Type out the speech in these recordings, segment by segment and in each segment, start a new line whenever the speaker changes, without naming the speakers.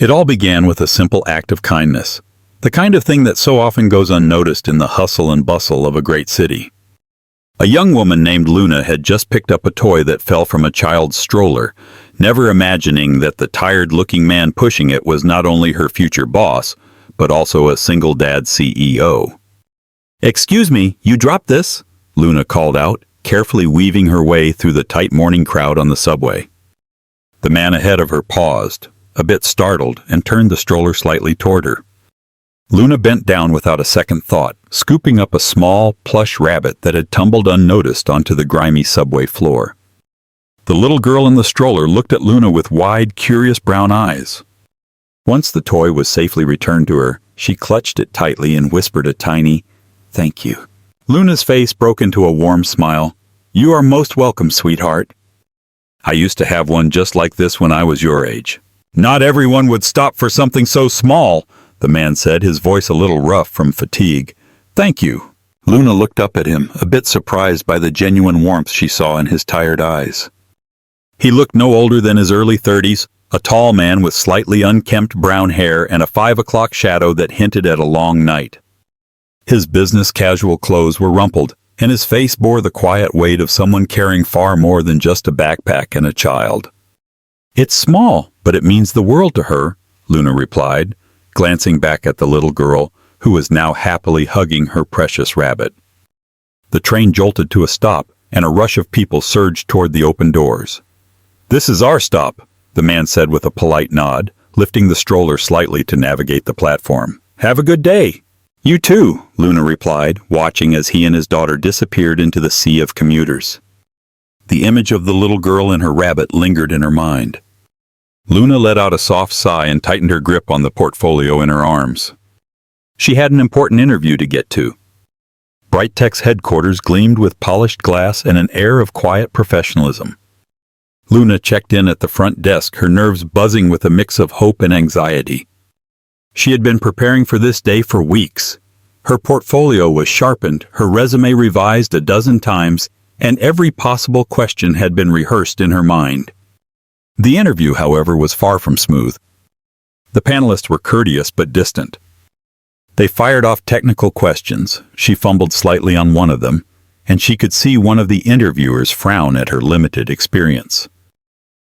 It all began with a simple act of kindness, the kind of thing that so often goes unnoticed in the hustle and bustle of a great city. A young woman named Luna had just picked up a toy that fell from a child's stroller, never imagining that the tired-looking man pushing it was not only her future boss, but also a single-dad CEO. "Excuse me, you dropped this?" Luna called out, carefully weaving her way through the tight morning crowd on the subway. The man ahead of her paused, a bit startled, and turned the stroller slightly toward her. Luna bent down without a second thought, scooping up a small, plush rabbit that had tumbled unnoticed onto the grimy subway floor. The little girl in the stroller looked at Luna with wide, curious brown eyes. Once the toy was safely returned to her, she clutched it tightly and whispered a tiny, "Thank you." Luna's face broke into a warm smile. "You are most welcome, sweetheart. I used to have one just like this when I was your age." "Not everyone would stop for something so small," the man said, his voice a little rough from fatigue. "Thank you." Luna looked up at him, a bit surprised by the genuine warmth she saw in his tired eyes. He looked no older than his early 30s, a tall man with slightly unkempt brown hair and a 5 o'clock shadow that hinted at a long night. His business-casual clothes were rumpled, and his face bore the quiet weight of someone carrying far more than just a backpack and a child. "It's small, but it means the world to her," Luna replied, glancing back at the little girl, who was now happily hugging her precious rabbit. The train jolted to a stop, and a rush of people surged toward the open doors. "This is our stop," the man said with a polite nod, lifting the stroller slightly to navigate the platform. "Have a good day." "You too," Luna replied, watching as he and his daughter disappeared into the sea of commuters. The image of the little girl and her rabbit lingered in her mind. Luna let out a soft sigh and tightened her grip on the portfolio in her arms. She had an important interview to get to. Brightech's headquarters gleamed with polished glass and an air of quiet professionalism. Luna checked in at the front desk, her nerves buzzing with a mix of hope and anxiety. She had been preparing for this day for weeks. Her portfolio was sharpened, her resume revised a dozen times, and every possible question had been rehearsed in her mind. The interview, however, was far from smooth. The panelists were courteous but distant. They fired off technical questions. She fumbled slightly on one of them, and she could see one of the interviewers frown at her limited experience.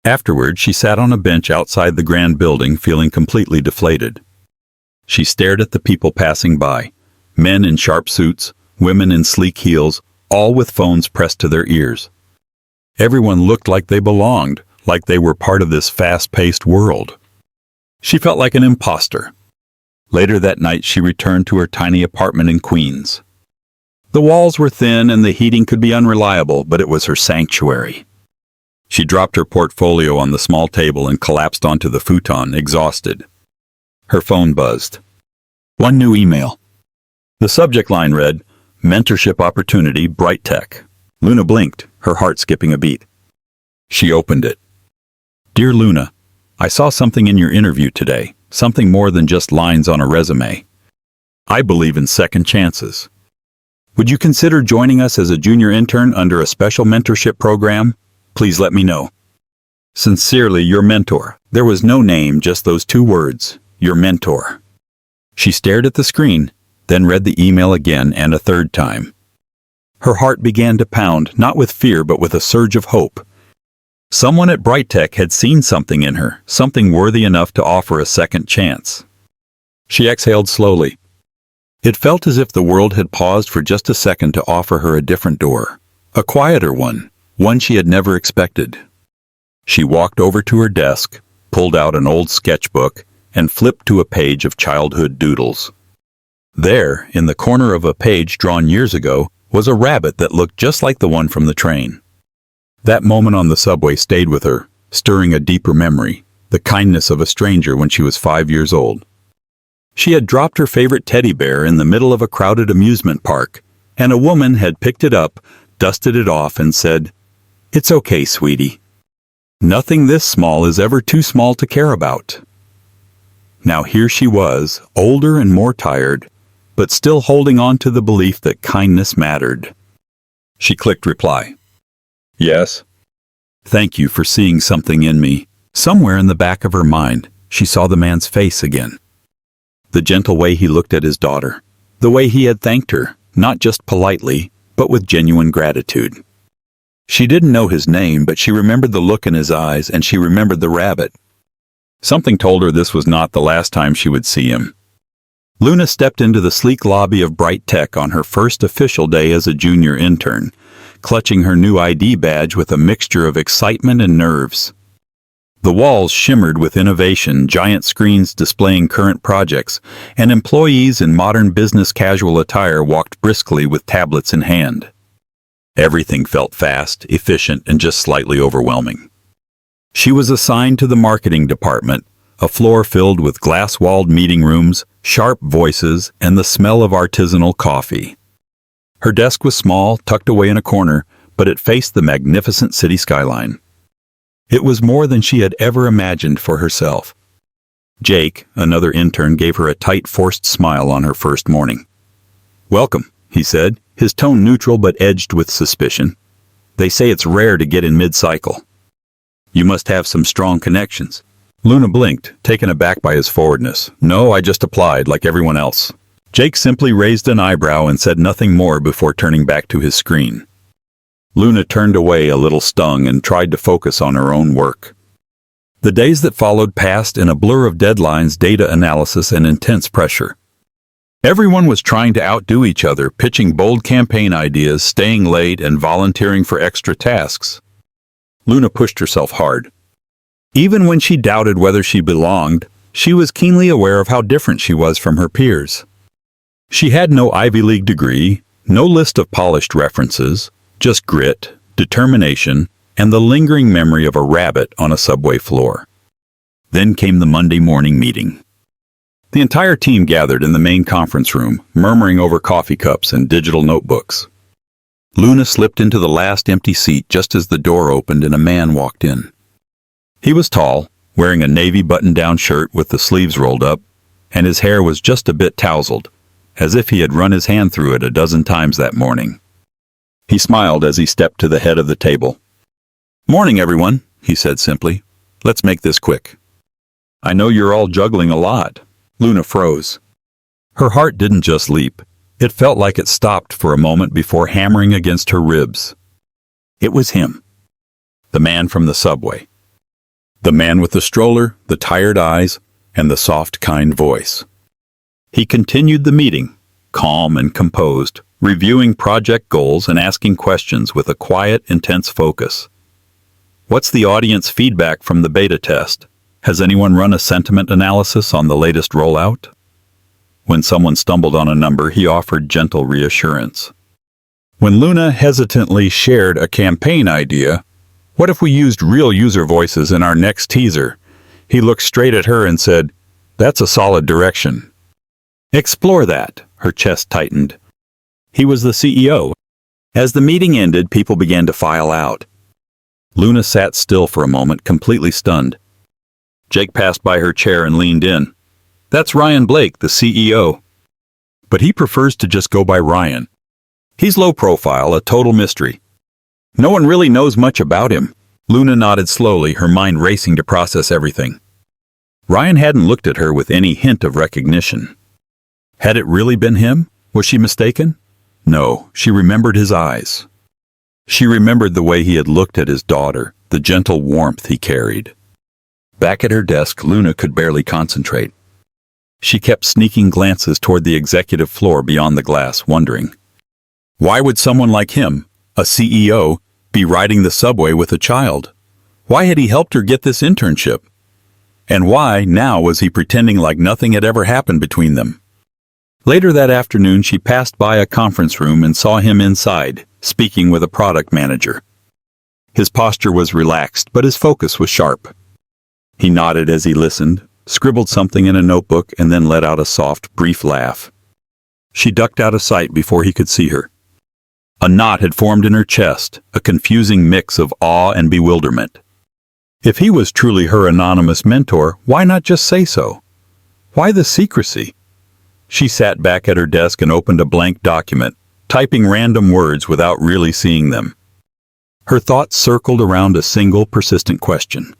Afterward, she sat on a bench outside the grand building, feeling completely deflated. She stared at the people passing by, men in sharp suits, women in sleek heels, all with phones pressed to their ears. Everyone looked like they belonged, like they were part of this fast-paced world. She felt like an imposter. Later that night, she returned to her tiny apartment in Queens. The walls were thin and the heating could be unreliable, but it was her sanctuary. She dropped her portfolio on the small table and collapsed onto the futon, exhausted. Her phone buzzed. One new email. The subject line read, "Mentorship Opportunity, Brightech." Luna blinked, her heart skipping a beat. She opened it. "Dear Luna, I saw something in your interview today, something more than just lines on a resume. I believe in second chances. Would you consider joining us as a junior intern under a special mentorship program? Please let me know. Sincerely, your mentor." There was no name, just those two words, your mentor. She stared at the screen, then read the email again and a third time. Her heart began to pound, not with fear but with a surge of hope. Someone at Brightech had seen something in her, something worthy enough to offer a second chance. She exhaled slowly. It felt as if the world had paused for just a second to offer her a different door, a quieter one she had never expected. She walked over to her desk, pulled out an old sketchbook, and flipped to a page of childhood doodles. There, in the corner of a page drawn years ago, was a rabbit that looked just like the one from the train. That moment on the subway stayed with her, stirring a deeper memory, the kindness of a stranger when she was 5 years old. She had dropped her favorite teddy bear in the middle of a crowded amusement park, and a woman had picked it up, dusted it off, and said, "It's okay, sweetie. Nothing this small is ever too small to care about." Now here she was, older and more tired, but still holding on to the belief that kindness mattered. She clicked reply. "Yes." Thank you for seeing something in me. Somewhere in the back of her mind, she saw the man's face again. The gentle way he looked at his daughter. The way he had thanked her, not just politely, but with genuine gratitude. She didn't know his name, but she remembered the look in his eyes, and she remembered the rabbit. Something told her this was not the last time she would see him. Luna stepped into the sleek lobby of Bright Tech on her first official day as a junior intern, clutching her new ID badge with a mixture of excitement and nerves. The walls shimmered with innovation, giant screens displaying current projects, and employees in modern business casual attire walked briskly with tablets in hand. Everything felt fast, efficient, and just slightly overwhelming. She was assigned to the marketing department, a floor filled with glass-walled meeting rooms, sharp voices, and the smell of artisanal coffee. Her desk was small, tucked away in a corner, but it faced the magnificent city skyline. It was more than she had ever imagined for herself. Jake, another intern, gave her a tight, forced smile on her first morning. "Welcome," he said, his tone neutral but edged with suspicion. "They say it's rare to get in mid-cycle. You must have some strong connections." Luna blinked, taken aback by his forwardness. "No, I just applied, like everyone else." Jake simply raised an eyebrow and said nothing more before turning back to his screen. Luna turned away a little stung and tried to focus on her own work. The days that followed passed in a blur of deadlines, data analysis, and intense pressure. Everyone was trying to outdo each other, pitching bold campaign ideas, staying late, and volunteering for extra tasks. Luna pushed herself hard. Even when she doubted whether she belonged, she was keenly aware of how different she was from her peers. She had no Ivy League degree, no list of polished references, just grit, determination, and the lingering memory of a rabbit on a subway floor. Then came the Monday morning meeting. The entire team gathered in the main conference room, murmuring over coffee cups and digital notebooks. Luna slipped into the last empty seat just as the door opened and a man walked in. He was tall, wearing a navy button-down shirt with the sleeves rolled up, and his hair was just a bit tousled, as if he had run his hand through it a dozen times that morning. He smiled as he stepped to the head of the table. "Morning, everyone," he said simply. "Let's make this quick. I know you're all juggling a lot." Luna froze. Her heart didn't just leap. It felt like it stopped for a moment before hammering against her ribs. It was him. The man from the subway. The man with the stroller, the tired eyes, and the soft, kind voice. He continued the meeting, calm and composed, reviewing project goals and asking questions with a quiet, intense focus. "What's the audience feedback from the beta test? Has anyone run a sentiment analysis on the latest rollout?" When someone stumbled on a number, he offered gentle reassurance. When Luna hesitantly shared a campaign idea, "What if we used real user voices in our next teaser?" he looked straight at her and said, "That's a solid direction." "Explore that." Her chest tightened. He was the CEO. As the meeting ended, people began to file out. Luna sat still for a moment, completely stunned. Jake passed by her chair and leaned in. "That's Ryan Blake, the CEO. But he prefers to just go by Ryan. He's low profile, a total mystery. No one really knows much about him." Luna nodded slowly, her mind racing to process everything. Ryan hadn't looked at her with any hint of recognition. Had it really been him? Was she mistaken? No, she remembered his eyes. She remembered the way he had looked at his daughter, the gentle warmth he carried. Back at her desk, Luna could barely concentrate. She kept sneaking glances toward the executive floor beyond the glass, wondering, why would someone like him, a CEO, be riding the subway with a child? Why had he helped her get this internship? And why, now, was he pretending like nothing had ever happened between them? Later that afternoon, she passed by a conference room and saw him inside, speaking with a product manager. His posture was relaxed, but his focus was sharp. He nodded as he listened, scribbled something in a notebook, and then let out a soft, brief laugh. She ducked out of sight before he could see her. A knot had formed in her chest, a confusing mix of awe and bewilderment. If he was truly her anonymous mentor, why not just say so? Why the secrecy? She sat back at her desk and opened a blank document, typing random words without really seeing them. Her thoughts circled around a single persistent question.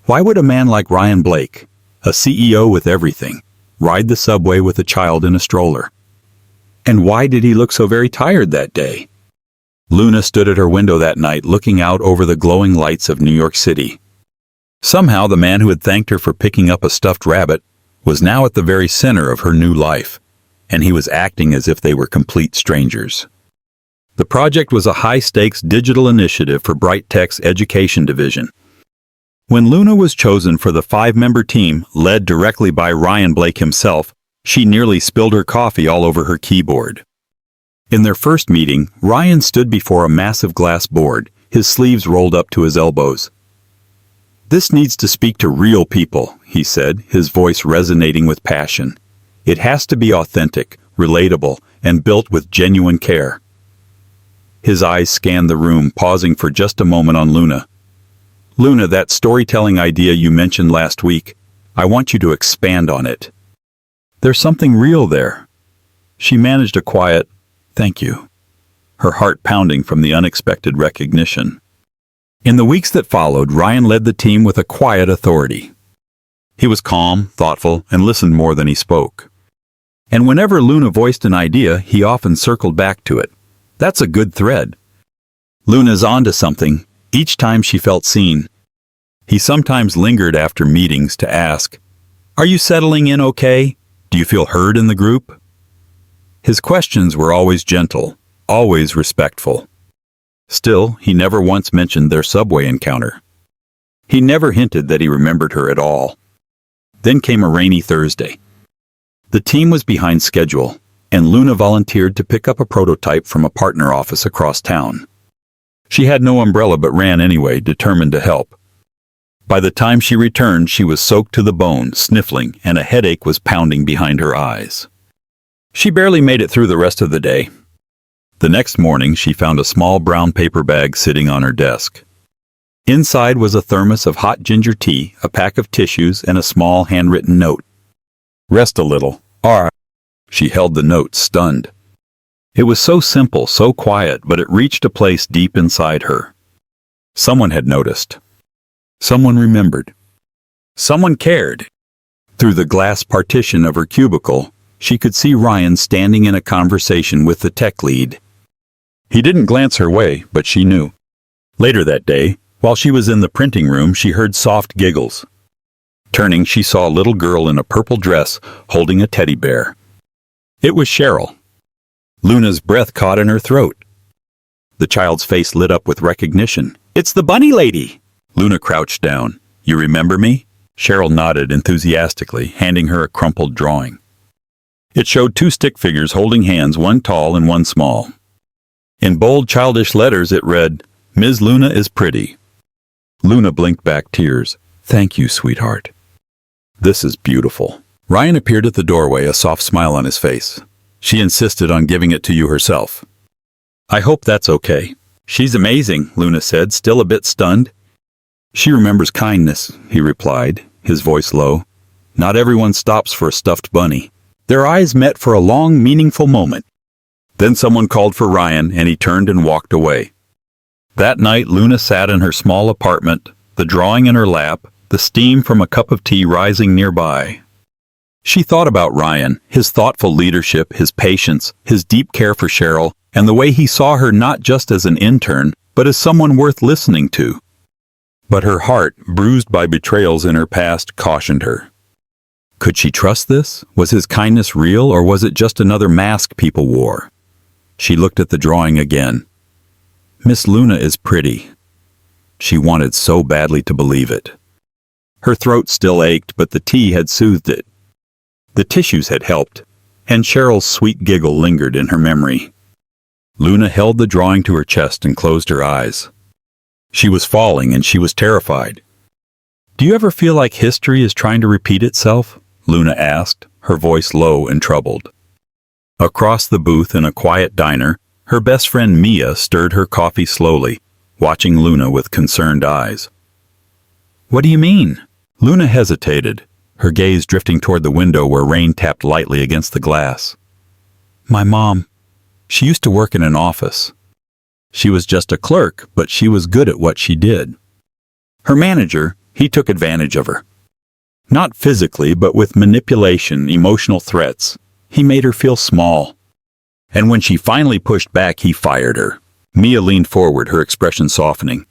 Why would a man like Ryan Blake, A CEO with everything. Ride the subway with a child in a stroller. And why did he look so very tired that day? Luna stood at her window that night looking out over the glowing lights of New York City. Somehow the man who had thanked her for picking up a stuffed rabbit was now at the very center of her new life, and he was acting as if they were complete strangers. The project was a high-stakes digital initiative for Bright-Tech's education division. When Luna was chosen for the 5-member team, led directly by Ryan Blake himself, she nearly spilled her coffee all over her keyboard. In their first meeting, Ryan stood before a massive glass board, his sleeves rolled up to his elbows. "This needs to speak to real people," he said, his voice resonating with passion. "It has to be authentic, relatable, and built with genuine care." His eyes scanned the room, pausing for just a moment on Luna. "Luna, that storytelling idea you mentioned last week, I want you to expand on it." "There's something real there." She managed a quiet, "Thank you," her heart pounding from the unexpected recognition. In the weeks that followed, Ryan led the team with a quiet authority. He was calm, thoughtful, and listened more than he spoke. And whenever Luna voiced an idea, he often circled back to it. "That's a good thread. Luna's onto something," each time she felt seen. He sometimes lingered after meetings to ask, "Are you settling in okay? Do you feel heard in the group?" His questions were always gentle, always respectful. Still, he never once mentioned their subway encounter. He never hinted that he remembered her at all. Then came a rainy Thursday. The team was behind schedule, and Luna volunteered to pick up a prototype from a partner office across town. She had no umbrella but ran anyway, determined to help. By the time she returned, she was soaked to the bone, sniffling, and a headache was pounding behind her eyes. She barely made it through the rest of the day. The next morning, she found a small brown paper bag sitting on her desk. Inside was a thermos of hot ginger tea, a pack of tissues, and a small handwritten note. "Rest a little. All right." She held the note, stunned. It was so simple, so quiet, but it reached a place deep inside her. Someone had noticed. Someone remembered. Someone cared. Through the glass partition of her cubicle, she could see Ryan standing in a conversation with the tech lead. He didn't glance her way, but she knew. Later that day, while she was in the printing room, she heard soft giggles. Turning, she saw a little girl in a purple dress holding a teddy bear. It was Cheryl. Luna's breath caught in her throat. The child's face lit up with recognition. "It's the bunny lady!" Luna crouched down. "You remember me?" Cheryl nodded enthusiastically, handing her a crumpled drawing. It showed 2 stick figures holding hands, one tall and one small. In bold, childish letters it read, "Ms. Luna is pretty." Luna blinked back tears. "Thank you, sweetheart. This is beautiful." Ryan appeared at the doorway, a soft smile on his face. "She insisted on giving it to you herself." "I hope that's okay." "She's amazing," Luna said, still a bit stunned. "She remembers kindness," he replied, his voice low. "Not everyone stops for a stuffed bunny." Their eyes met for a long, meaningful moment. Then someone called for Ryan, and he turned and walked away. That night, Luna sat in her small apartment, the drawing in her lap, the steam from a cup of tea rising nearby. She thought about Ryan, his thoughtful leadership, his patience, his deep care for Cheryl, and the way he saw her not just as an intern, but as someone worth listening to. But her heart, bruised by betrayals in her past, cautioned her. Could she trust this? Was his kindness real, or was it just another mask people wore? She looked at the drawing again. "Miss Luna is pretty." She wanted so badly to believe it. Her throat still ached, but the tea had soothed it. The tissues had helped, and Cheryl's sweet giggle lingered in her memory. Luna held the drawing to her chest and closed her eyes. She was falling, and she was terrified. "Do you ever feel like history is trying to repeat itself?" Luna asked, her voice low and troubled. Across the booth in a quiet diner, her best friend Mia stirred her coffee slowly, watching Luna with concerned eyes. "What do you mean?" Luna hesitated, her gaze drifting toward the window where rain tapped lightly against the glass. "My mom, she used to work in an office. She was just a clerk, but she was good at what she did. Her manager, he took advantage of her. Not physically, but with manipulation, emotional threats. He made her feel small. And when she finally pushed back, he fired her. Mia leaned forward, her expression softening.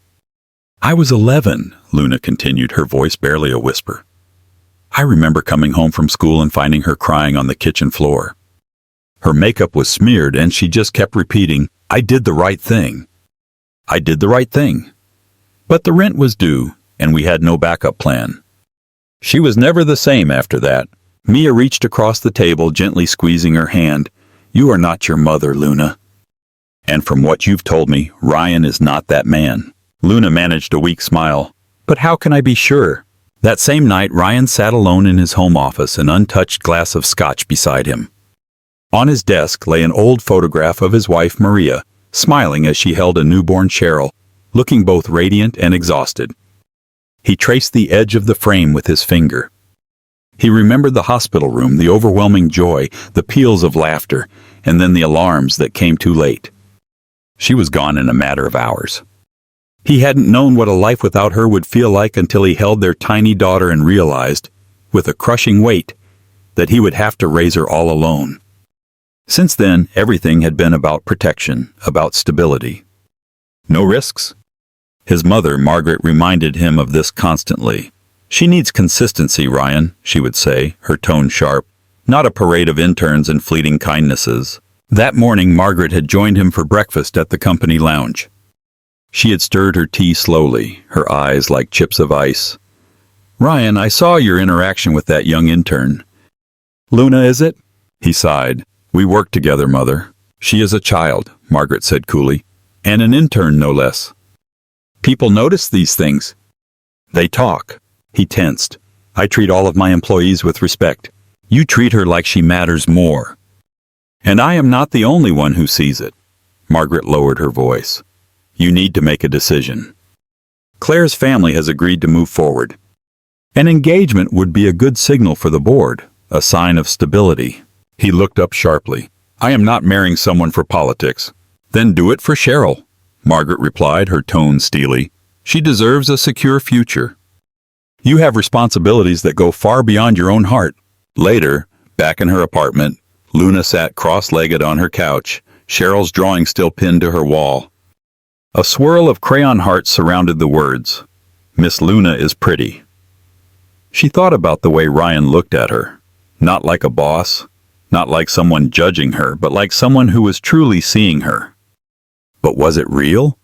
I was 11, Luna continued, her voice barely a whisper. I remember coming home from school and finding her crying on the kitchen floor. Her makeup was smeared and she just kept repeating, I did the right thing. I did the right thing. But the rent was due, and we had no backup plan. She was never the same after that. Mia reached across the table, gently squeezing her hand. You are not your mother, Luna. And from what you've told me, Ryan is not that man. Luna managed a weak smile. But how can I be sure? That same night, Ryan sat alone in his home office, an untouched glass of scotch beside him. On his desk lay an old photograph of his wife, Maria, smiling as she held a newborn Cheryl, looking both radiant and exhausted. He traced the edge of the frame with his finger. He remembered the hospital room, the overwhelming joy, the peals of laughter, and then the alarms that came too late. She was gone in a matter of hours. He hadn't known what a life without her would feel like until he held their tiny daughter and realized, with a crushing weight, that he would have to raise her all alone. Since then, everything had been about protection, about stability. No risks? His mother, Margaret, reminded him of this constantly. She needs consistency, Ryan, she would say, her tone sharp, not a parade of interns and fleeting kindnesses. That morning, Margaret had joined him for breakfast at the company lounge. She had stirred her tea slowly, her eyes like chips of ice. Ryan, I saw your interaction with that young intern. Luna, is it? He sighed. We work together, Mother. She is a child, Margaret said coolly, and an intern no less. People notice these things. They talk. He tensed. I treat all of my employees with respect. You treat her like she matters more. And I am not the only one who sees it. Margaret lowered her voice. You need to make a decision. Claire's family has agreed to move forward. An engagement would be a good signal for the board, a sign of stability. He looked up sharply. I am not marrying someone for politics. Then do it for Cheryl, Margaret replied, her tone steely. She deserves a secure future. You have responsibilities that go far beyond your own heart. Later, back in her apartment, Luna sat cross-legged on her couch, Cheryl's drawing still pinned to her wall. A swirl of crayon hearts surrounded the words. Miss Luna is pretty. She thought about the way Ryan looked at her. Not like a boss, not like someone judging her, but like someone who was truly seeing her. But was it real?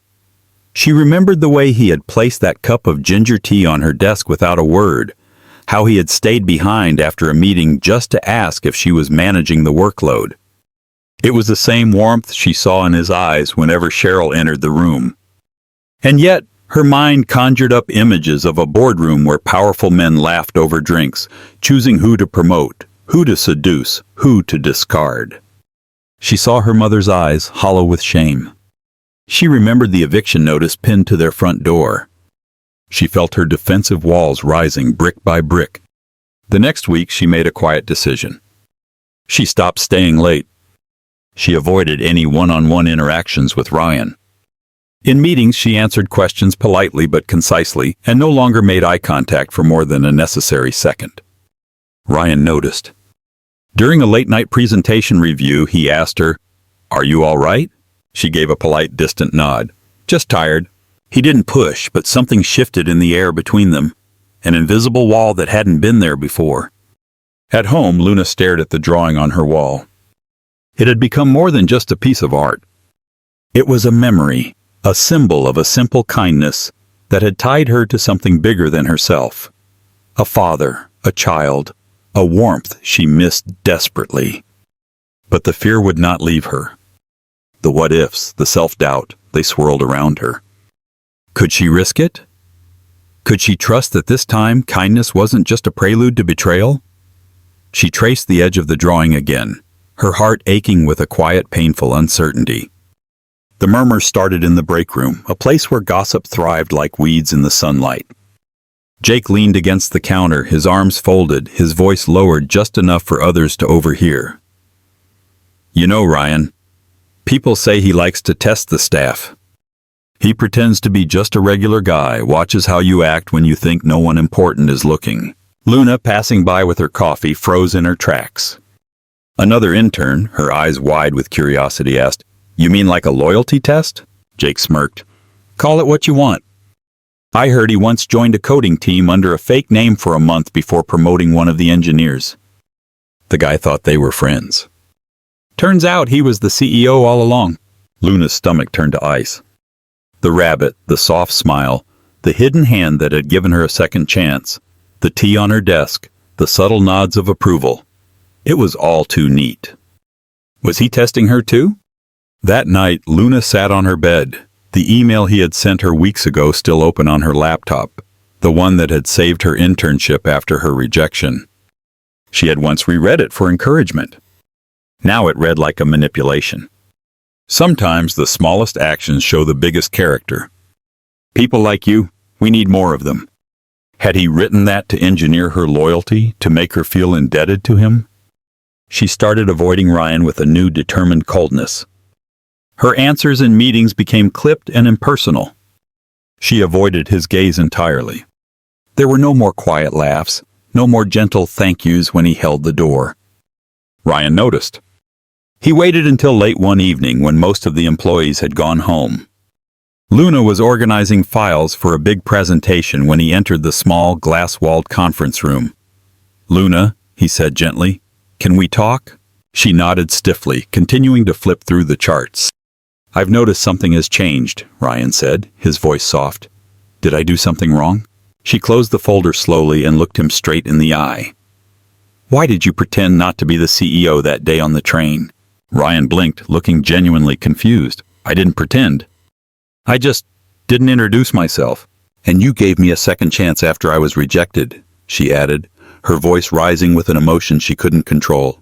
She remembered the way he had placed that cup of ginger tea on her desk without a word, how he had stayed behind after a meeting just to ask if she was managing the workload. It was the same warmth she saw in his eyes whenever Cheryl entered the room. And yet, her mind conjured up images of a boardroom where powerful men laughed over drinks, choosing who to promote, who to seduce, who to discard. She saw her mother's eyes, hollow with shame. She remembered the eviction notice pinned to their front door. She felt her defensive walls rising brick by brick. The next week, she made a quiet decision. She stopped staying late. She avoided any one-on-one interactions with Ryan. In meetings, she answered questions politely but concisely and no longer made eye contact for more than a necessary second. Ryan noticed. During a late-night presentation review, he asked her, "Are you all right?" She gave a polite, distant nod. "Just tired." He didn't push, but something shifted in the air between them, an invisible wall that hadn't been there before. At home, Luna stared at the drawing on her wall. It had become more than just a piece of art. It was a memory, a symbol of a simple kindness that had tied her to something bigger than herself. A father, a child, a warmth she missed desperately. But the fear would not leave her. The what-ifs, the self-doubt, they swirled around her. Could she risk it? Could she trust that this time kindness wasn't just a prelude to betrayal? She traced the edge of the drawing again, her heart aching with a quiet, painful uncertainty. The murmurs started in the break room, a place where gossip thrived like weeds in the sunlight. Jake leaned against the counter, his arms folded, his voice lowered just enough for others to overhear. You know, Ryan, people say he likes to test the staff. He pretends to be just a regular guy, watches how you act when you think no one important is looking. Luna, passing by with her coffee, froze in her tracks. Another intern, her eyes wide with curiosity, asked, "You mean like a loyalty test?" Jake smirked. "Call it what you want. I heard he once joined a coding team under a fake name for a month before promoting one of the engineers. The guy thought they were friends. Turns out he was the CEO all along." Luna's stomach turned to ice. The rabbit, the soft smile, the hidden hand that had given her a second chance, the tea on her desk, the subtle nods of approval. It was all too neat. Was he testing her too? That night, Luna sat on her bed, the email he had sent her weeks ago still open on her laptop, the one that had saved her internship after her rejection. She had once reread it for encouragement. Now it read like a manipulation. Sometimes the smallest actions show the biggest character. People like you, we need more of them. Had he written that to engineer her loyalty, to make her feel indebted to him? She started avoiding Ryan with a new determined coldness. Her answers in meetings became clipped and impersonal. She avoided his gaze entirely. There were no more quiet laughs, no more gentle thank yous when he held the door. Ryan noticed. He waited until late one evening when most of the employees had gone home. Luna was organizing files for a big presentation when he entered the small, glass-walled conference room. "Luna," he said gently, "can we talk?" She nodded stiffly, continuing to flip through the charts. "I've noticed something has changed," Ryan said, his voice soft. "Did I do something wrong?" She closed the folder slowly and looked him straight in the eye. "Why did you pretend not to be the CEO that day on the train?" Ryan blinked, looking genuinely confused. "I didn't pretend. I just didn't introduce myself. And you gave me a second chance after I was rejected," she added, her voice rising with an emotion she couldn't control.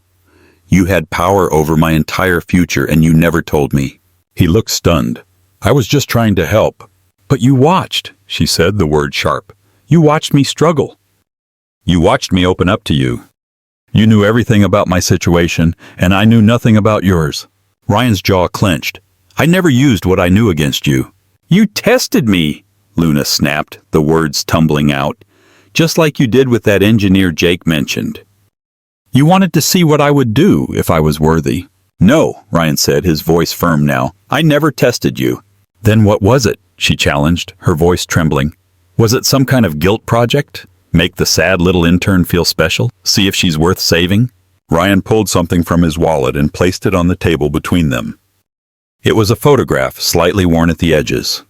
"You had power over my entire future and you never told me." He looked stunned. "I was just trying to help." "But you watched," she said, the word sharp. "You watched me struggle. You watched me open up to you. You knew everything about my situation, and I knew nothing about yours." Ryan's jaw clenched. "I never used what I knew against you." "You tested me," Luna snapped, the words tumbling out. "Just like you did with that engineer Jake mentioned. You wanted to see what I would do if I was worthy." "No," Ryan said, his voice firm now. "I never tested you." "Then what was it?" she challenged, her voice trembling. "Was it some kind of guilt project? Make the sad little intern feel special? See if she's worth saving?" Ryan pulled something from his wallet and placed it on the table between them. It was a photograph, slightly worn at the edges.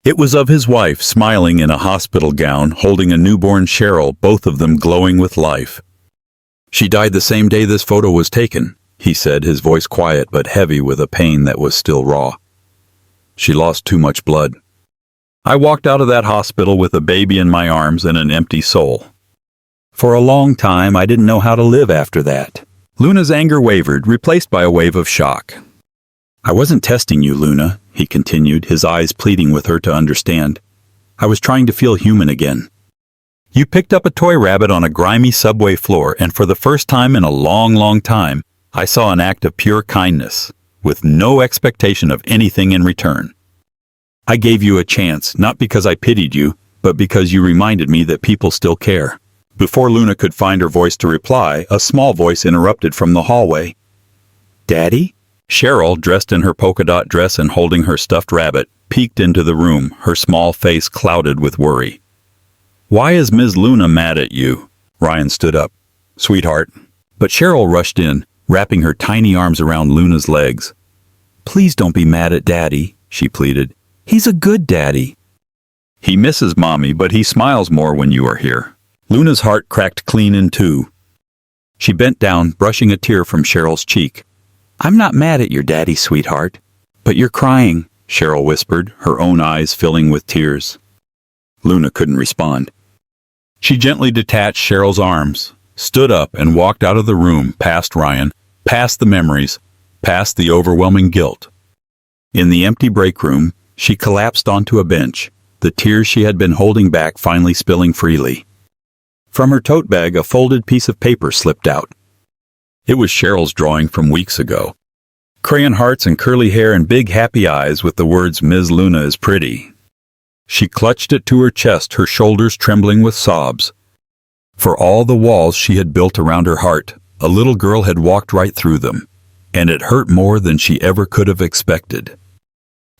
It was of his wife, smiling in a hospital gown, holding a newborn Cheryl, both of them glowing with life. "She died the same day this photo was taken," he said, his voice quiet but heavy with a pain that was still raw. "She lost too much blood. I walked out of that hospital with a baby in my arms and an empty soul. For a long time, I didn't know how to live after that." Luna's anger wavered, replaced by a wave of shock. "I wasn't testing you, Luna," he continued, his eyes pleading with her to understand. "I was trying to feel human again. You picked up a toy rabbit on a grimy subway floor, and for the first time in a long, long time, I saw an act of pure kindness, with no expectation of anything in return. I gave you a chance, not because I pitied you, but because you reminded me that people still care." Before Luna could find her voice to reply, a small voice interrupted from the hallway. "Daddy?" Cheryl, dressed in her polka dot dress and holding her stuffed rabbit, peeked into the room, her small face clouded with worry. "Why is Ms. Luna mad at you?" Ryan stood up. "Sweetheart." But Cheryl rushed in, wrapping her tiny arms around Luna's legs. "Please don't be mad at Daddy," she pleaded. "He's a good daddy." "He misses Mommy, but he smiles more when you are here." Luna's heart cracked clean in two. She bent down, brushing a tear from Cheryl's cheek. "I'm not mad at your daddy, sweetheart." "But you're crying," Cheryl whispered, her own eyes filling with tears. Luna couldn't respond. She gently detached Cheryl's arms, stood up, and walked out of the room, past Ryan, past the memories, past the overwhelming guilt. In the empty break room, she collapsed onto a bench, the tears she had been holding back finally spilling freely. From her tote bag, a folded piece of paper slipped out. It was Cheryl's drawing from weeks ago. Crayon hearts and curly hair and big happy eyes with the words, "Ms. Luna is pretty." She clutched it to her chest, her shoulders trembling with sobs. For all the walls she had built around her heart, a little girl had walked right through them, and it hurt more than she ever could have expected.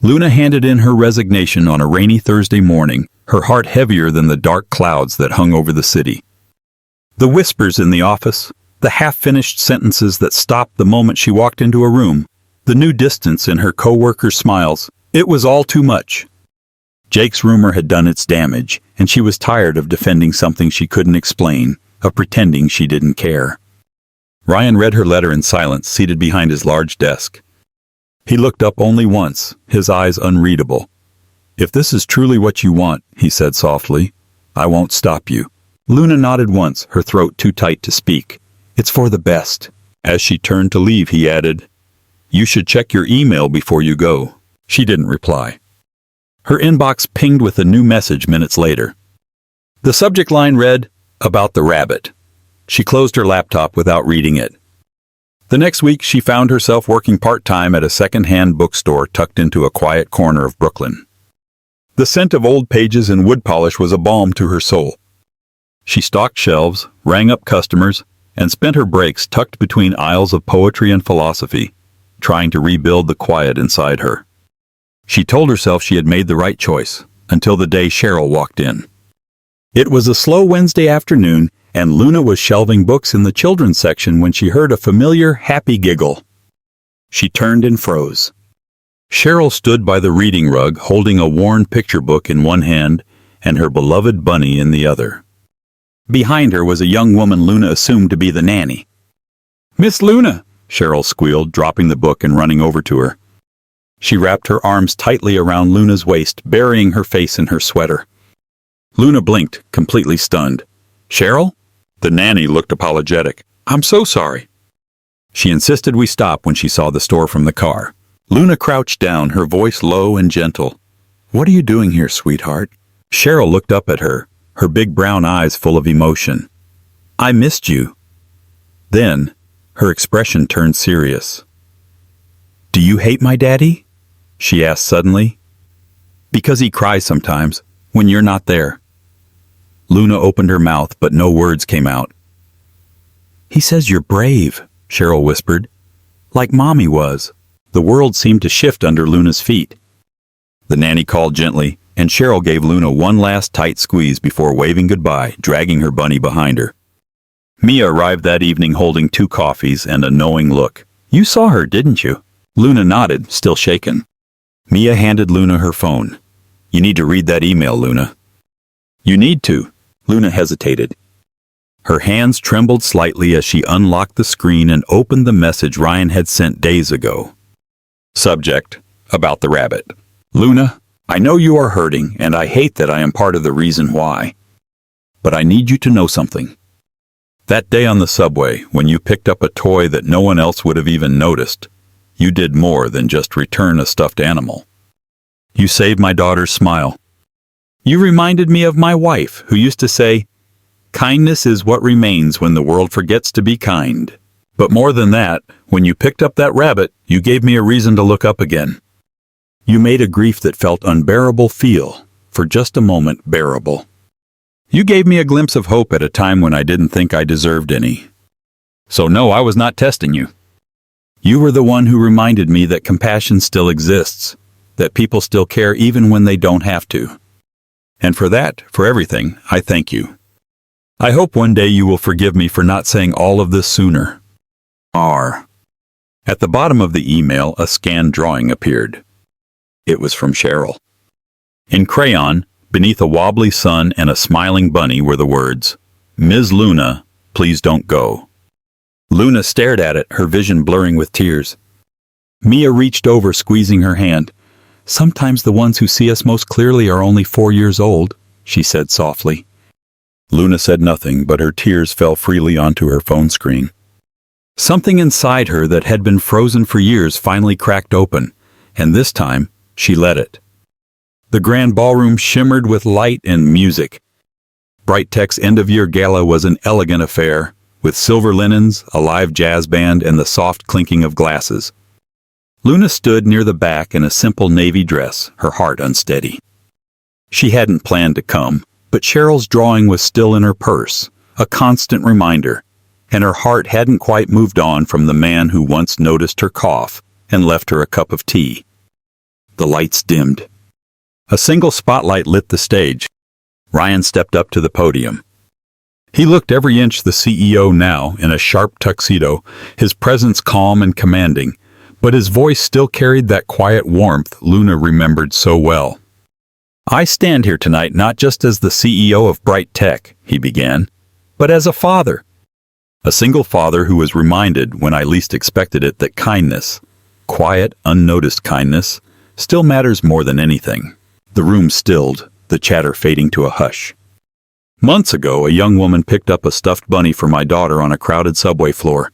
Luna handed in her resignation on a rainy Thursday morning, her heart heavier than the dark clouds that hung over the city. The whispers in the office, the half-finished sentences that stopped the moment she walked into a room, the new distance in her co-workers' smiles, it was all too much. Jake's rumor had done its damage, and she was tired of defending something she couldn't explain, of pretending she didn't care. Ryan read her letter in silence, seated behind his large desk. He looked up only once, his eyes unreadable. "If this is truly what you want," he said softly, "I won't stop you." Luna nodded once, her throat too tight to speak. "It's for the best." As she turned to leave, he added, "You should check your email before you go." She didn't reply. Her inbox pinged with a new message minutes later. The subject line read, "About the rabbit." She closed her laptop without reading it. The next week, she found herself working part-time at a second-hand bookstore tucked into a quiet corner of Brooklyn. The scent of old pages and wood polish was a balm to her soul. She stocked shelves, rang up customers, and spent her breaks tucked between aisles of poetry and philosophy, trying to rebuild the quiet inside her. She told herself she had made the right choice, until the day Cheryl walked in. It was a slow Wednesday afternoon, and Luna was shelving books in the children's section when she heard a familiar, happy giggle. She turned and froze. Cheryl stood by the reading rug, holding a worn picture book in one hand and her beloved bunny in the other. Behind her was a young woman Luna assumed to be the nanny. "Miss Luna!" Cheryl squealed, dropping the book and running over to her. She wrapped her arms tightly around Luna's waist, burying her face in her sweater. Luna blinked, completely stunned. "Cheryl?" The nanny looked apologetic. "I'm so sorry." She insisted we stop when she saw the store from the car. Luna crouched down, her voice low and gentle. "What are you doing here, sweetheart?" Cheryl looked up at her, her big brown eyes full of emotion. "I missed you." Then, her expression turned serious. "Do you hate my daddy?" she asked suddenly. "Because he cries sometimes, when you're not there." Luna opened her mouth, but no words came out. "He says you're brave," Cheryl whispered. "Like Mommy was." The world seemed to shift under Luna's feet. The nanny called gently, and Cheryl gave Luna one last tight squeeze before waving goodbye, dragging her bunny behind her. Mia arrived that evening holding 2 coffees and a knowing look. "You saw her, didn't you?" Luna nodded, still shaken. Mia handed Luna her phone. "You need to read that email, Luna." "You need to." Luna hesitated. Her hands trembled slightly as she unlocked the screen and opened the message Ryan had sent days ago. Subject, about the rabbit. "Luna, I know you are hurting, and I hate that I am part of the reason why. But I need you to know something. That day on the subway, when you picked up a toy that no one else would have even noticed, you did more than just return a stuffed animal. You saved my daughter's smile. You reminded me of my wife, who used to say, 'Kindness is what remains when the world forgets to be kind.' But more than that, when you picked up that rabbit, you gave me a reason to look up again. You made a grief that felt unbearable feel, for just a moment, bearable. You gave me a glimpse of hope at a time when I didn't think I deserved any. So no, I was not testing you. You were the one who reminded me that compassion still exists, that people still care even when they don't have to. And for that, for everything, I thank you. I hope one day you will forgive me for not saying all of this sooner. R." At the bottom of the email, a scanned drawing appeared. It was from Cheryl. In crayon, beneath a wobbly sun and a smiling bunny were the words, "Ms. Luna, please don't go." Luna stared at it, her vision blurring with tears. Mia reached over, squeezing her hand. "Sometimes the ones who see us most clearly are only 4 years old," she said softly. Luna said nothing, but her tears fell freely onto her phone screen. Something inside her that had been frozen for years finally cracked open, and this time, she let it. The grand ballroom shimmered with light and music. Bright Tech's end-of-year gala was an elegant affair, with silver linens, a live jazz band, and the soft clinking of glasses. Luna stood near the back in a simple navy dress, her heart unsteady. She hadn't planned to come, but Cheryl's drawing was still in her purse, a constant reminder, and her heart hadn't quite moved on from the man who once noticed her cough and left her a cup of tea. The lights dimmed. A single spotlight lit the stage. Ryan stepped up to the podium. He looked every inch the CEO now, in a sharp tuxedo, his presence calm and commanding, but his voice still carried that quiet warmth Luna remembered so well. "I stand here tonight not just as the CEO of Bright Tech," he began, "but as a father. A single father who was reminded, when I least expected it, that kindness, quiet, unnoticed kindness, still matters more than anything." The room stilled, the chatter fading to a hush. "Months ago, a young woman picked up a stuffed bunny for my daughter on a crowded subway floor.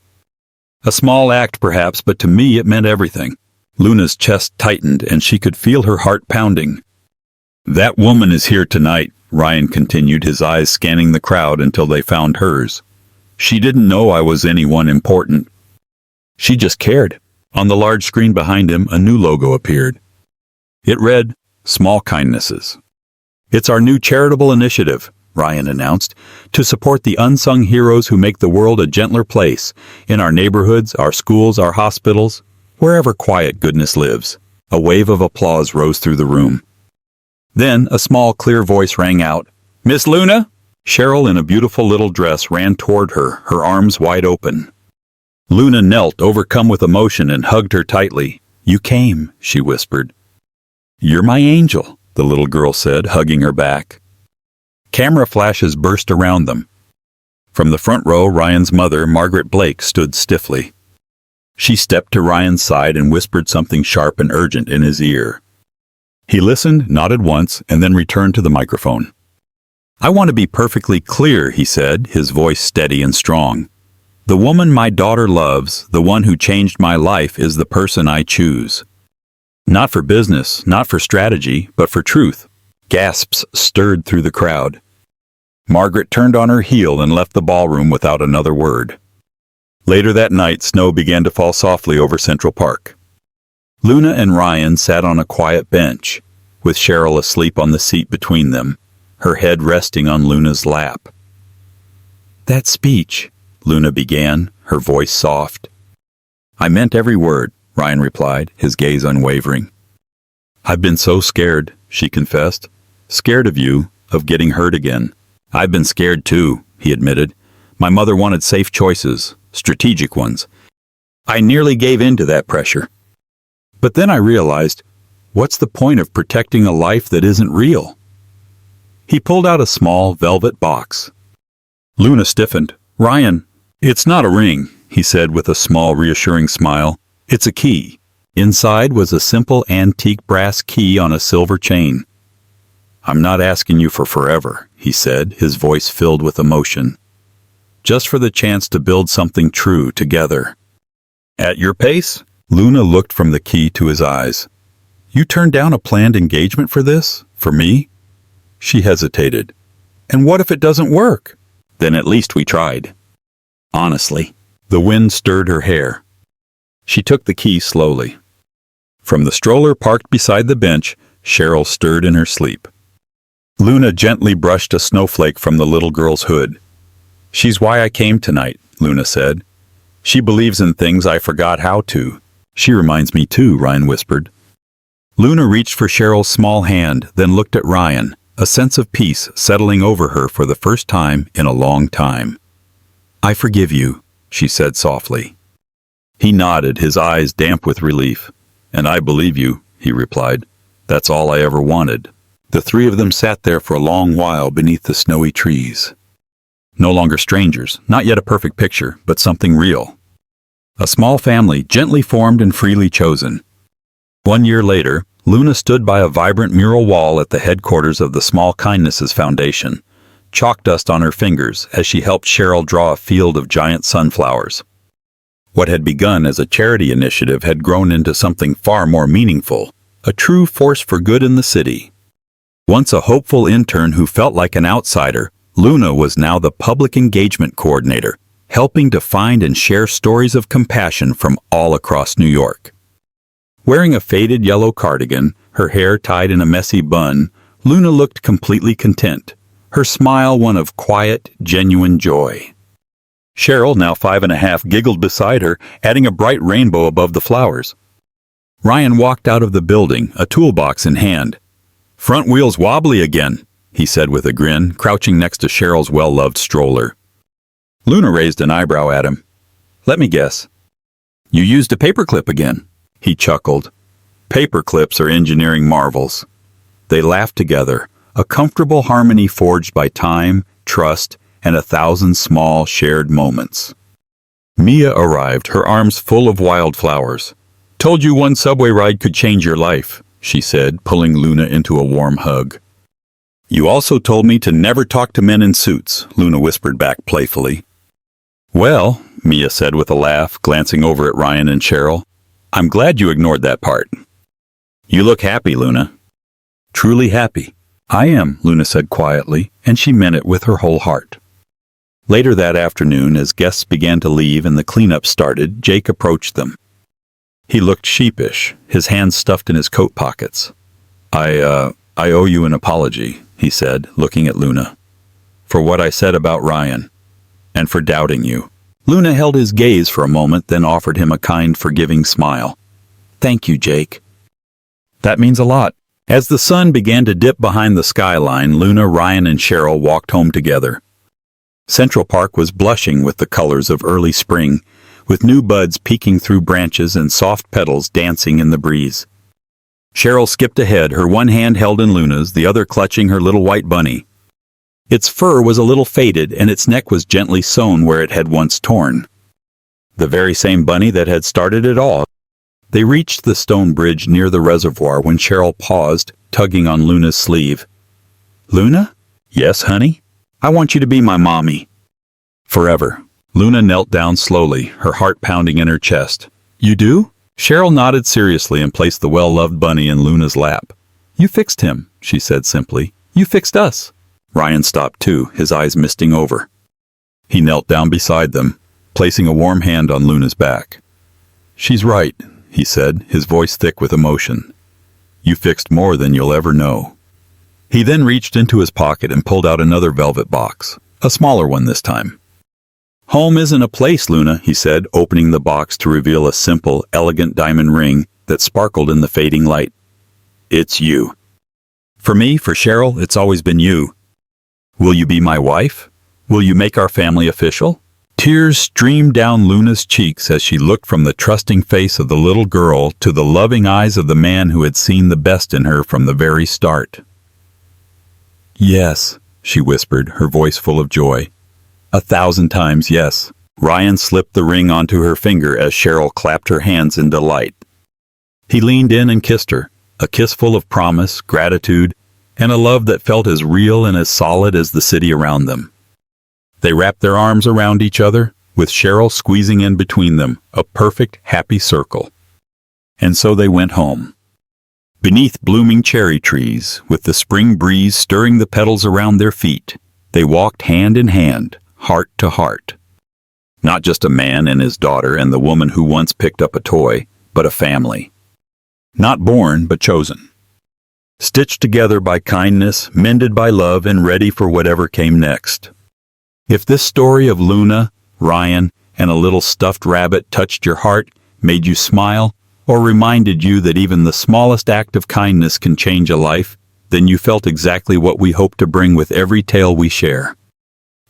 A small act, perhaps, but to me it meant everything." Luna's chest tightened, and she could feel her heart pounding. "That woman is here tonight," Ryan continued, his eyes scanning the crowd until they found hers. "She didn't know I was anyone important. She just cared." On the large screen behind him, a new logo appeared. It read, "Small Kindnesses." "It's our new charitable initiative," Ryan announced, "to support the unsung heroes who make the world a gentler place, in our neighborhoods, our schools, our hospitals, wherever quiet goodness lives." A wave of applause rose through the room. Then a small, clear voice rang out, "Miss Luna?" Cheryl, in a beautiful little dress, ran toward her, her arms wide open. Luna knelt, overcome with emotion, and hugged her tightly. "You came," she whispered. "You're my angel," the little girl said, hugging her back. Camera flashes burst around them. From the front row, Ryan's mother, Margaret Blake, stood stiffly. She stepped to Ryan's side and whispered something sharp and urgent in his ear. He listened, nodded once, and then returned to the microphone. "I want to be perfectly clear," he said, his voice steady and strong. "The woman my daughter loves, the one who changed my life, is the person I choose. Not for business, not for strategy, but for truth." Gasps stirred through the crowd. Margaret turned on her heel and left the ballroom without another word. Later that night, snow began to fall softly over Central Park. Luna and Ryan sat on a quiet bench, with Cheryl asleep on the seat between them, her head resting on Luna's lap. "That speech," Luna began, her voice soft. "I meant every word," Ryan replied, his gaze unwavering. "I've been so scared," she confessed. "Scared of you, of getting hurt again." "I've been scared too," he admitted. "My mother wanted safe choices, strategic ones. I nearly gave in to that pressure. But then I realized, what's the point of protecting a life that isn't real?" He pulled out a small velvet box. Luna stiffened. "Ryan, it's not a ring," he said with a small, reassuring smile. "It's a key." Inside was a simple antique brass key on a silver chain. "I'm not asking you for forever," he said, his voice filled with emotion. "Just for the chance to build something true together." "At your pace?" Luna looked from the key to his eyes. "You turned down a planned engagement for this? For me?" She hesitated. "And what if it doesn't work?" "Then at least we tried." "Honestly." The wind stirred her hair. She took the key slowly. From the stroller parked beside the bench, Cheryl stirred in her sleep. Luna gently brushed a snowflake from the little girl's hood. "She's why I came tonight," Luna said. "She believes in things I forgot how to." "She reminds me too," Ryan whispered. Luna reached for Cheryl's small hand, then looked at Ryan, a sense of peace settling over her for the first time in a long time. "I forgive you," she said softly. He nodded, his eyes damp with relief. "And I believe you," he replied. "That's all I ever wanted." The three of them sat there for a long while beneath the snowy trees. No longer strangers, not yet a perfect picture, but something real. A small family, gently formed and freely chosen. 1 year later, Luna stood by a vibrant mural wall at the headquarters of the Small Kindnesses Foundation, chalk dust on her fingers as she helped Cheryl draw a field of giant sunflowers. What had begun as a charity initiative had grown into something far more meaningful, a true force for good in the city. Once a hopeful intern who felt like an outsider, Luna was now the public engagement coordinator, helping to find and share stories of compassion from all across New York. Wearing a faded yellow cardigan, her hair tied in a messy bun, Luna looked completely content, her smile one of quiet, genuine joy. Cheryl, now 5.5, giggled beside her, adding a bright rainbow above the flowers. Ryan walked out of the building, a toolbox in hand. "Front wheels wobbly again," he said with a grin, crouching next to Cheryl's well-loved stroller. Luna raised an eyebrow at him. "Let me guess. You used a paperclip again," he chuckled. Paperclips are engineering marvels. They laughed together, a comfortable harmony forged by time, trust, and 1,000 small shared moments. Mia arrived, her arms full of wildflowers. "Told you one subway ride could change your life," she said, pulling Luna into a warm hug. "You also told me to never talk to men in suits," Luna whispered back playfully. "Well," Mia said with a laugh, glancing over at Ryan and Cheryl, "I'm glad you ignored that part." "You look happy, Luna." "Truly happy." "I am," Luna said quietly, and she meant it with her whole heart. Later that afternoon, as guests began to leave and the cleanup started, Jake approached them. He looked sheepish, his hands stuffed in his coat pockets. I owe you an apology," he said, looking at Luna, "for what I said about Ryan, and for doubting you." Luna held his gaze for a moment, then offered him a kind, forgiving smile. "Thank you, Jake." "That means a lot." As the sun began to dip behind the skyline, Luna, Ryan, and Cheryl walked home together. Central Park was blushing with the colors of early spring, with new buds peeking through branches and soft petals dancing in the breeze. Cheryl skipped ahead, her one hand held in Luna's, the other clutching her little white bunny. Its fur was a little faded, and its neck was gently sewn where it had once torn. The very same bunny that had started it all. They reached the stone bridge near the reservoir when Cheryl paused, tugging on Luna's sleeve. "Luna?" "Yes, honey? I want you to be my mommy." "Forever." Luna knelt down slowly, her heart pounding in her chest. "You do?" Cheryl nodded seriously and placed the well-loved bunny in Luna's lap. "You fixed him," she said simply. "You fixed us." Ryan stopped too, his eyes misting over. He knelt down beside them, placing a warm hand on Luna's back. "She's right," he said, his voice thick with emotion. "You fixed more than you'll ever know." He then reached into his pocket and pulled out another velvet box, a smaller one this time. "Home isn't a place, Luna," he said, opening the box to reveal a simple, elegant diamond ring that sparkled in the fading light. "It's you." "For me, for Cheryl, it's always been you." "Will you be my wife? Will you make our family official?" Tears streamed down Luna's cheeks as she looked from the trusting face of the little girl to the loving eyes of the man who had seen the best in her from the very start. "Yes," she whispered, her voice full of joy. 1,000 times yes. Ryan slipped the ring onto her finger as Cheryl clapped her hands in delight. He leaned in and kissed her, a kiss full of promise, gratitude, and a love that felt as real and as solid as the city around them. They wrapped their arms around each other, with Cheryl squeezing in between them, a perfect, happy circle. And so they went home. Beneath blooming cherry trees, with the spring breeze stirring the petals around their feet, they walked hand in hand, heart to heart. Not just a man and his daughter and the woman who once picked up a toy, but a family. Not born, but chosen. Stitched together by kindness, mended by love, and ready for whatever came next. If this story of Luna, Ryan, and a little stuffed rabbit touched your heart, made you smile, or reminded you that even the smallest act of kindness can change a life, then you felt exactly what we hope to bring with every tale we share.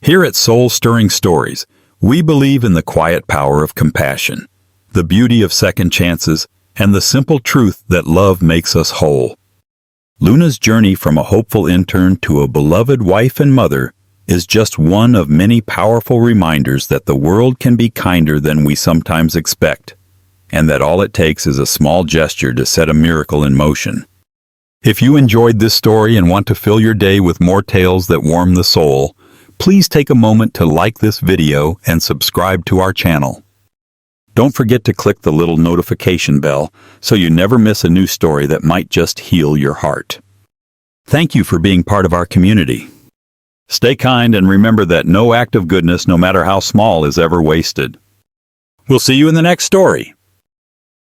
Here at Soul Stirring Stories, we believe in the quiet power of compassion, the beauty of second chances, and the simple truth that love makes us whole. Luna's journey from a hopeful intern to a beloved wife and mother is just one of many powerful reminders that the world can be kinder than we sometimes expect, and that all it takes is a small gesture to set a miracle in motion. If you enjoyed this story and want to fill your day with more tales that warm the soul, please take a moment to like this video and subscribe to our channel. Don't forget to click the little notification bell so you never miss a new story that might just heal your heart. Thank you for being part of our community. Stay kind and remember that no act of goodness, no matter how small, is ever wasted. We'll see you in the next story.